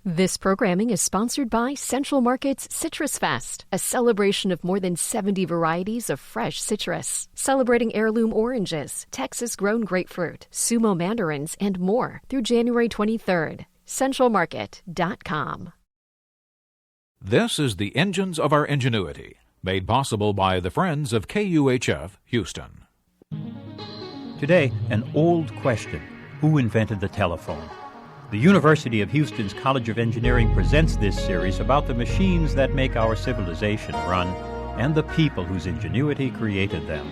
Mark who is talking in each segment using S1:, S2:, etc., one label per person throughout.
S1: This programming is sponsored by Central Market's Citrus Fest, a celebration of more than 70 varieties of fresh citrus, celebrating heirloom oranges, Texas-grown grapefruit, sumo mandarins, and more through January 23rd. CentralMarket.com.
S2: This is the Engines of Our Ingenuity, made possible by the Friends of KUHF Houston.
S3: Today, an old question: who invented the telephone? The University of Houston's College of Engineering presents this series about the machines that make our civilization run and the people whose ingenuity created them.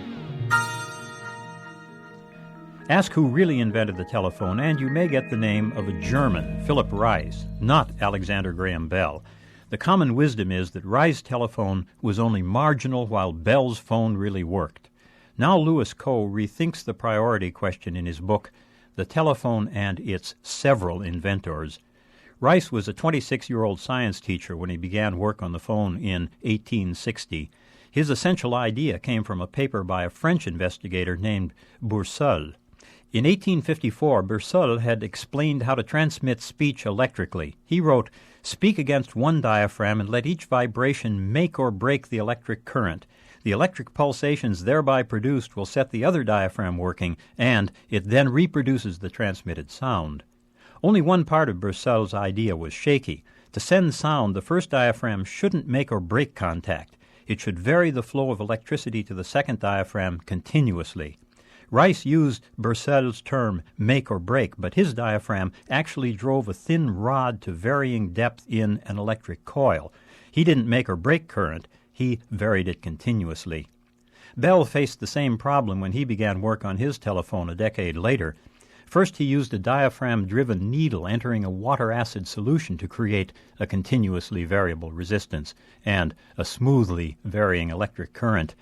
S3: Ask who really invented the telephone, and you may get the name of a German, Philip Reis, not Alexander Graham Bell. The common wisdom is that Reis' telephone was only marginal while Bell's phone really worked. Now Louis Coe rethinks the priority question in his book, The Telephone and Its Several Inventors. Reis was a 26-year-old science teacher when he began work on the phone in 1860. His essential idea came from a paper by a French investigator named Bourseul. In 1854, Bourseul had explained how to transmit speech electrically. He wrote, "Speak against one diaphragm and let each vibration make or break the electric current. The electric pulsations thereby produced will set the other diaphragm working, and it then reproduces the transmitted sound." Only one part of Bourseul's idea was shaky. To send sound, the first diaphragm shouldn't make or break contact. It should vary the flow of electricity to the second diaphragm continuously. Reis used Bourseul's term make or break, but his diaphragm actually drove a thin rod to varying depth in an electric coil. He didn't make or break current. He varied it continuously. Bell faced the same problem when he began work on his telephone a decade later. First, he used a diaphragm-driven needle entering a water-acid solution to create a continuously variable resistance and a smoothly varying electric current.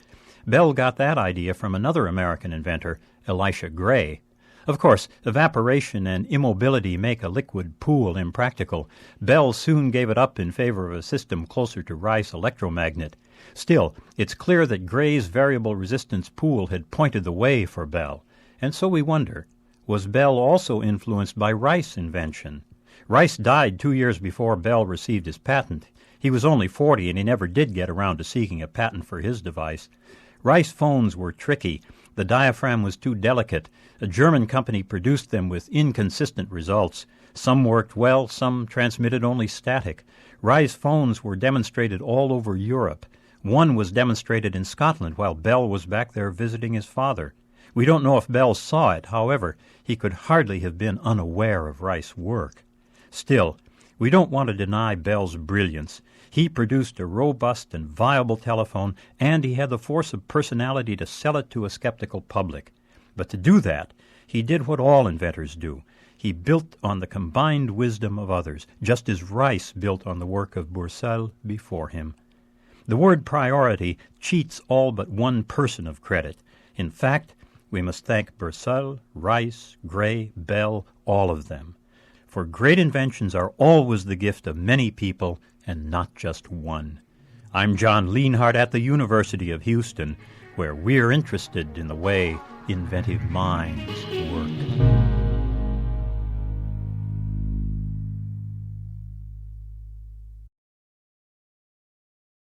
S3: Bell got that idea from another American inventor, Elisha Gray. Of course, evaporation and immobility make a liquid pool impractical. Bell soon gave it up in favor of a system closer to Reis' electromagnet. Still, it's clear that Gray's variable resistance pool had pointed the way for Bell. And so we wonder, was Bell also influenced by Reis' invention? Reis died 2 years before Bell received his patent. He was only 40, and he never did get around to seeking a patent for his device. Reis phones were tricky. The diaphragm was too delicate. A German company produced them with inconsistent results. Some worked well, some transmitted only static. Reis phones were demonstrated all over Europe. One was demonstrated in Scotland while Bell was back there visiting his father. We don't know if Bell saw it. However, he could hardly have been unaware of Reis' work. Still, we don't want to deny Bell's brilliance. He produced a robust and viable telephone, and he had the force of personality to sell it to a skeptical public. But to do that, he did what all inventors do. He built on the combined wisdom of others, just as Reis built on the work of Bourseul before him. The word priority cheats all but one person of credit. In fact, we must thank Bourseul, Reis, Gray, Bell, all of them. For great inventions are always the gift of many people and not just one. I'm John Lienhardt at the University of Houston, where we're interested in the way inventive minds work.